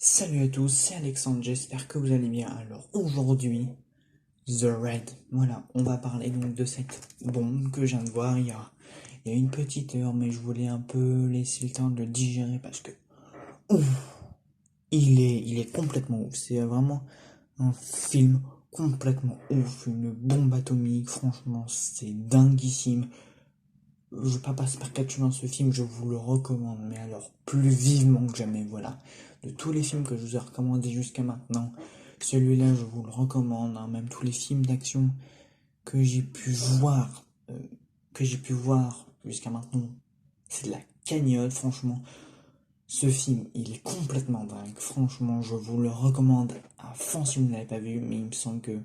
Salut à tous, c'est Alexandre, j'espère que vous allez bien. Alors aujourd'hui, The Raid. Voilà, on va parler donc de cette bombe que je viens de voir il y a une petite heure, mais je voulais un peu laisser le temps de le digérer parce que ouf, il est complètement ouf. C'est vraiment un film complètement ouf, une bombe atomique, franchement, c'est dinguissime. Je vais pas passer par quatre chemins ce film, je vous le recommande, mais alors plus vivement que jamais, voilà. De tous les films que je vous ai recommandés jusqu'à maintenant, celui-là je vous le recommande, hein, même tous les films d'action que j'ai pu voir, euh, jusqu'à maintenant, c'est de la cagnotte, franchement. Ce film, il est complètement dingue, franchement, je vous le recommande à fond si vous ne l'avez pas vu, mais il me semble que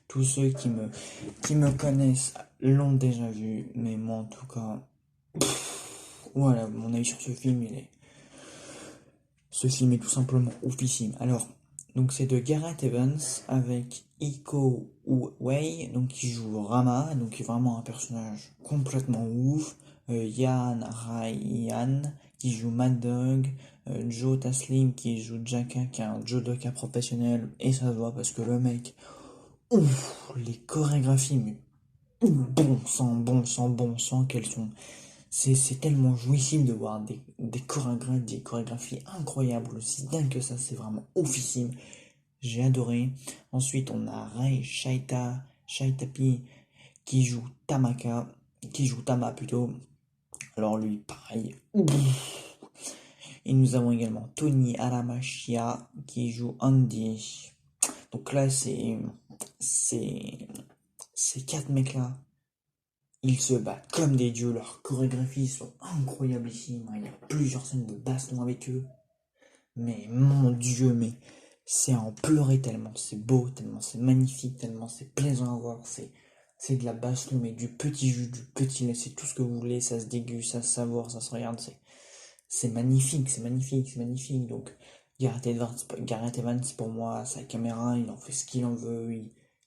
tous ceux qui me connaissent l'ont déjà vu, mais moi en tout cas, voilà, mon avis sur ce film est tout simplement oufissime. Alors, donc c'est de Gareth Evans avec Iko Uwais, donc qui joue Rama, donc qui est vraiment un personnage complètement ouf. Ian Ryan qui joue Mad Dog. Joe Taslim qui joue Jacka, qui est un judoka professionnel, et ça se voit parce que le mec, ouf, les chorégraphies, mais bon sang, qu'elles sont. C'est tellement jouissif de voir des chorégraphies incroyables, aussi dingue que ça, c'est vraiment oufissime. J'ai adoré. Ensuite, on a Ray Shaitapi qui joue qui joue Tama plutôt. Alors lui, pareil. Et nous avons également Tony Aramashia qui joue Andy. Donc là, c'est, ces quatre mecs-là, ils se battent comme des dieux, leurs chorégraphies sont incroyablissimes, hein. Il y a plusieurs scènes de baston avec eux. Mais mon dieu, mais c'est à en pleurer tellement c'est beau, tellement c'est magnifique, tellement c'est plaisant à voir. C'est de la baston, mais du petit jus, du petit lait, c'est tout ce que vous voulez, ça se déguste, ça se savoure, ça se regarde, c'est magnifique, c'est magnifique, c'est magnifique. Donc, Gareth Evans, pour moi, sa caméra, il en fait ce qu'il en veut,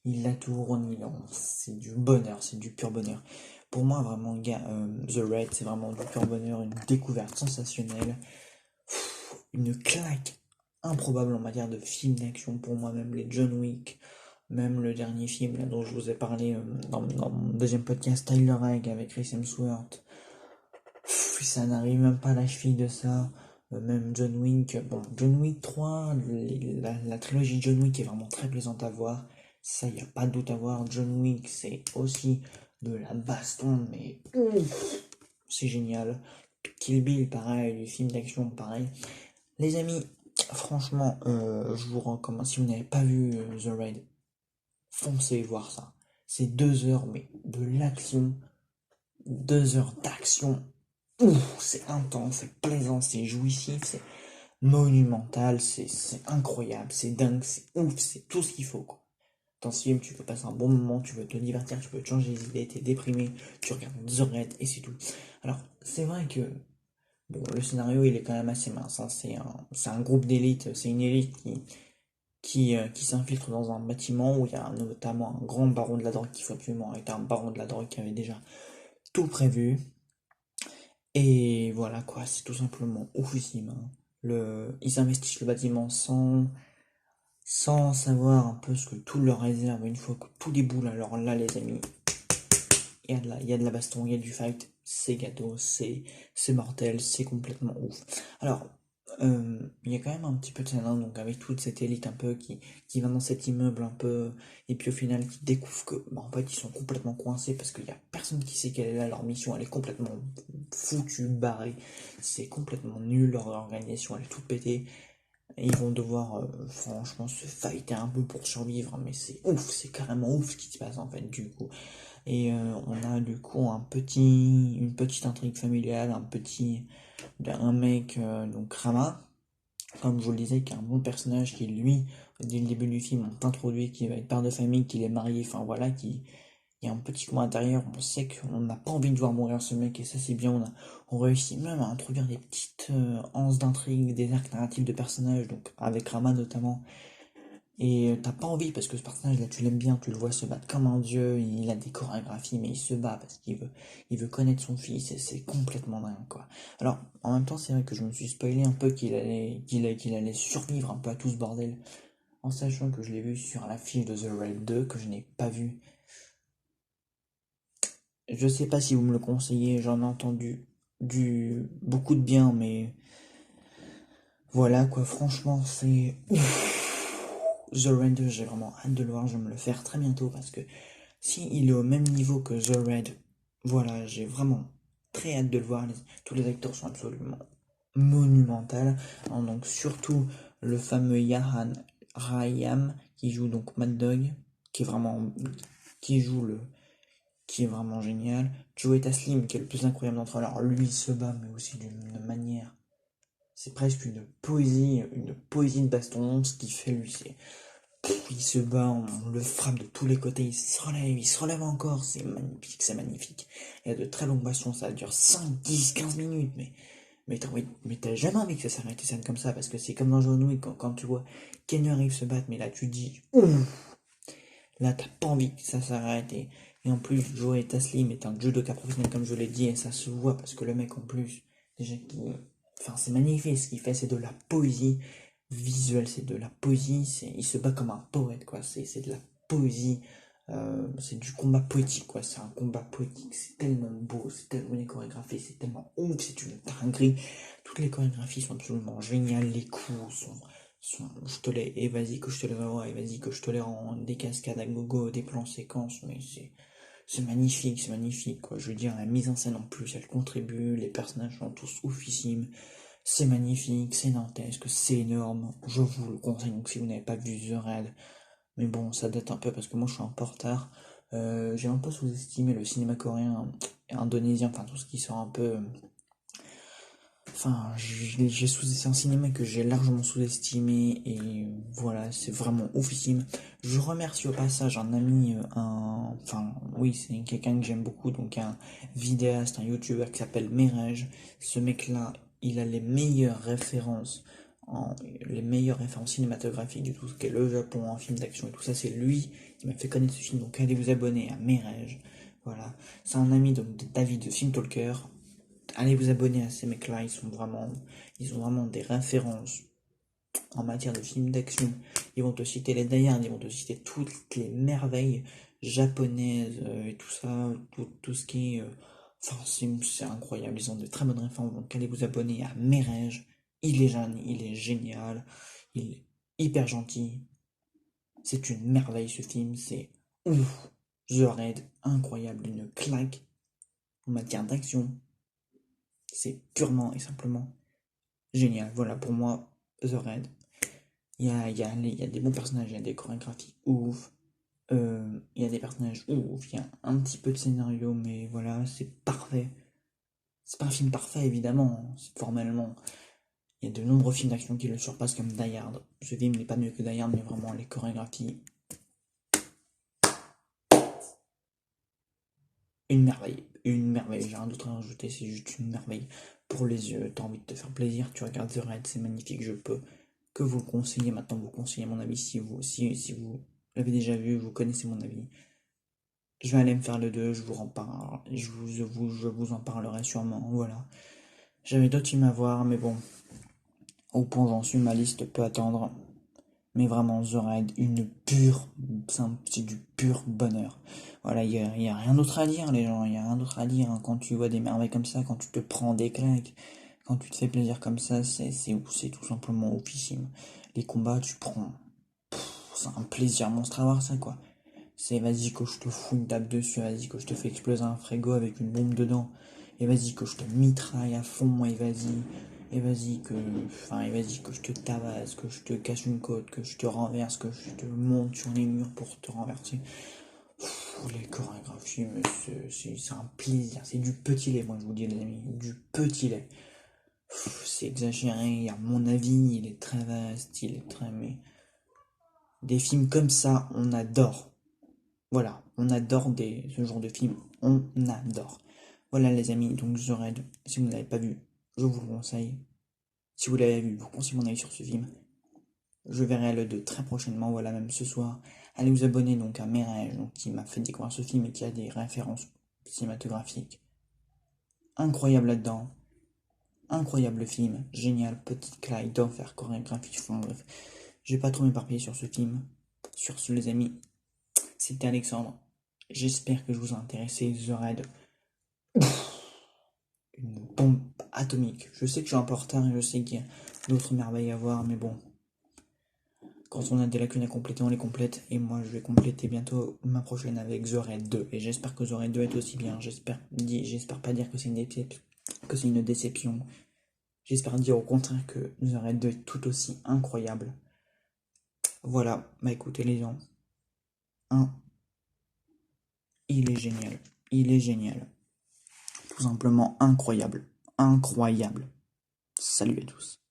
il la tourne, c'est du bonheur, c'est du pur bonheur. Pour moi, vraiment, The Raid, c'est vraiment du pur bonheur, une découverte sensationnelle, une claque improbable en matière de film d'action pour moi, même les John Wick, même le dernier film là, dont je vous ai parlé dans mon deuxième podcast, Tyler Egg avec Chris Hemsworth. Ça n'arrive même pas à la cheville de ça. Même John Wick, bon, John Wick 3, la trilogie John Wick est vraiment très plaisante à voir. Ça, y a pas de doute à voir. John Wick, c'est aussi de la baston, mais ouf, c'est génial. Kill Bill, pareil, les films d'action, pareil. Les amis, franchement, je vous recommande, si vous n'avez pas vu The Raid, foncez voir ça. C'est 2 heures, mais de l'action, 2 heures d'action. Ouf, c'est intense, c'est plaisant, c'est jouissif, c'est monumental, c'est incroyable, c'est dingue, c'est ouf, c'est tout ce qu'il faut, quoi. Dans ce film, tu peux passer un bon moment, tu veux te divertir, tu peux te changer les idées, t'es déprimé, tu regardes The Raid et c'est tout. Alors, c'est vrai que bon, le scénario, il est quand même assez mince, hein. C'est un groupe d'élite, c'est une élite qui s'infiltre dans un bâtiment où il y a notamment un grand baron de la drogue qu'il faut absolument arrêter, un baron de la drogue qui avait déjà tout prévu. Et voilà quoi, c'est tout simplement oufissime, hein. Ils investissent le bâtiment sans savoir un peu ce que tout leur réserve une fois que tout déboule. Alors là, les amis, il y a de la baston, il y a du fight, c'est gâteau, c'est mortel, c'est complètement ouf. Alors, il y a quand même un petit peu de scène, hein, donc avec toute cette élite un peu qui va dans cet immeuble un peu, et puis au final qui découvre que, bah, en fait, ils sont complètement coincés parce qu'il y a personne qui sait quelle est là leur mission, elle est complètement foutue, barrée, c'est complètement nul, leur organisation elle est toute pétée, et ils vont devoir franchement se fighter un peu pour survivre, mais c'est ouf, c'est carrément ouf ce qui se passe en fait du coup. Et on a du coup une petite intrigue familiale, un mec, donc Rama, comme je vous le disais, qui est un bon personnage, qui lui, dès le début du film, on t'introduit, qui va être père de famille, qu'il est marié, enfin voilà, il y a un petit coin intérieur, on sait qu'on n'a pas envie de voir mourir ce mec, et ça c'est bien, on réussit même à introduire des petites anses d'intrigue, des arcs narratifs de personnages, donc avec Rama notamment, Et t'as pas envie parce que ce personnage là tu l'aimes bien, tu le vois se battre comme un dieu, il a des chorégraphies mais il se bat parce il veut connaître son fils et c'est complètement dingue quoi. Alors en même temps c'est vrai que je me suis spoilé un peu qu'il allait survivre un peu à tout ce bordel en sachant que je l'ai vu sur la fiche de The Raid 2 que je n'ai pas vu. Je sais pas si vous me le conseillez, j'en ai entendu beaucoup de bien mais voilà quoi, franchement c'est The Raid 2, j'ai vraiment hâte de le voir, je vais me le faire très bientôt parce que si il est au même niveau que The Raid, voilà, j'ai vraiment très hâte de le voir. Tous les acteurs sont absolument monumentaux. Hein, donc surtout le fameux Yahan Rayam qui joue donc Mad Dog, qui est vraiment qui joue le qui est vraiment génial. Joey Taslim qui est le plus incroyable d'entre eux. Alors lui il se bat mais aussi d'une manière, c'est presque une poésie de baston. Ce qu'il fait lui, il se bat, on le frappe de tous les côtés, il se relève encore, c'est magnifique, c'est magnifique. Il y a de très longues bastons, ça dure 5, 10, 15 minutes, mais t'as jamais envie que ça s'arrête des scènes comme ça, parce que c'est comme dans John Wick, quand tu vois Kenny arrive se battre, mais là tu dis, ouf, là t'as pas envie que ça s'arrête, et en plus, Joe Taslim est un judoka professionnel, comme je l'ai dit, et ça se voit, parce que le mec en plus, déjà enfin c'est magnifique, ce qu'il fait, c'est de la poésie visuelle, c'est de la poésie, il se bat comme un poète, quoi, c'est de la poésie, c'est du combat poétique, quoi, c'est un combat poétique, c'est tellement beau, c'est tellement bien chorégraphié, c'est tellement ouf, c'est une dinguerie, toutes les chorégraphies sont absolument géniales, les coups je te les, et vas-y que je te les envoie, et vas-y que je te les rends, des cascades à gogo, des plans séquences, mais c'est magnifique, quoi. Je veux dire, la mise en scène en plus, elle contribue, les personnages sont tous oufissimes, c'est magnifique, c'est dantesque, c'est énorme, je vous le conseille, donc si vous n'avez pas vu The Raid, mais bon, ça date un peu parce que moi je suis un peu en retard, j'ai un peu sous-estimé le cinéma coréen et indonésien, enfin tout ce qui sort un peu. Enfin, c'est un cinéma que j'ai largement sous-estimé et voilà, c'est vraiment oufissime. Je remercie au passage un ami, enfin oui, c'est quelqu'un que j'aime beaucoup, donc un vidéaste, un youtubeur qui s'appelle Merej. Ce mec-là, il a les meilleures références cinématographiques du tout ce qu'est le Japon en film d'action et tout ça, c'est lui qui m'a fait connaître ce film, donc allez vous abonner à Merej. Voilà, c'est un ami donc, de David de Film Talker. Allez vous abonner à ces mecs-là, ils ont vraiment des références en matière de films d'action. Ils vont te citer les Die Hard, ils vont te citer toutes les merveilles japonaises et tout ça, tout ce qui est. Enfin, c'est incroyable, ils ont de très bonnes références. Donc allez vous abonner à Merej. Il est génial, il est hyper gentil. C'est une merveille ce film, c'est ouf. The Raid, incroyable, une claque en matière d'action. C'est purement et simplement génial. Voilà, pour moi, The Raid. Il y a des bons personnages, il y a des chorégraphies ouf. Il y a des personnages ouf, il y a un petit peu de scénario, mais voilà, c'est parfait. C'est pas un film parfait, évidemment, formellement. Il y a de nombreux films d'action qui le surpassent comme Die Hard. Ce film n'est pas mieux que Die Hard, mais vraiment, les chorégraphies, une merveille. Une merveille, j'ai rien d'autre à rajouter, c'est juste une merveille. Pour les yeux, t'as envie de te faire plaisir, tu regardes The Raid, c'est magnifique, je peux que vous le conseiller. Maintenant, vous conseillez mon avis si vous l'avez déjà vu, vous connaissez mon avis. Je vais aller me faire le 2, je vous en parle, je vous en parlerai sûrement, voilà. J'avais d'autres films à voir, mais bon, au point où j'en suis, ma liste peut attendre. Mais vraiment, The Raid, c'est du pur bonheur. Voilà, y a rien d'autre à dire, les gens, il y a rien d'autre à dire. Hein. Quand tu vois des merveilles comme ça, quand tu te prends des claques, quand tu te fais plaisir comme ça, c'est tout simplement oufissime. Les combats, c'est un plaisir monstre à voir ça, quoi. C'est vas-y que je te fous une tape dessus, vas-y que je te fais exploser un frigo avec une bombe dedans, et vas-y que je te mitraille à fond, et vas-y que, enfin, et vas-y que je te tabasse, que je te casse une côte, que je te renverse, que je te monte sur les murs pour te renverser. Les chorégraphies, mais c'est un plaisir, c'est du petit lait, moi je vous dis les amis, du petit lait. C'est exagéré, à mon avis, il est très vaste, il est très, mais des films comme ça, on adore. Voilà, on adore ce genre de film, on adore. Voilà les amis, donc The Raid, si vous ne l'avez pas vu, je vous le conseille. Si vous l'avez vu, vous conseillez mon avis sur ce film. Je verrai le 2 très prochainement, voilà, même ce soir. Allez vous abonner donc à Mirage, donc, qui m'a fait découvrir ce film et qui a des références cinématographiques incroyables là-dedans. Incroyable film, génial, petite claque d'enfer, chorégraphie, enfin bref. Je vais pas trop m'éparpiller sur ce film. Sur ce, les amis, c'était Alexandre. J'espère que je vous ai intéressé. The Raid, une bombe atomique. Je sais que je suis un peu en retard et je sais qu'il y a d'autres merveilles à voir, mais bon, quand on a des lacunes à compléter, on les complète. Et moi, je vais compléter bientôt ma prochaine avec The Raid 2. Et j'espère que The Raid 2 est aussi bien. J'espère pas dire que c'est une déception. J'espère dire au contraire que The Raid 2 est tout aussi incroyable. Voilà, bah écoutez les gens, hein, il est génial. Il est génial. Tout simplement incroyable. Incroyable. Salut à tous.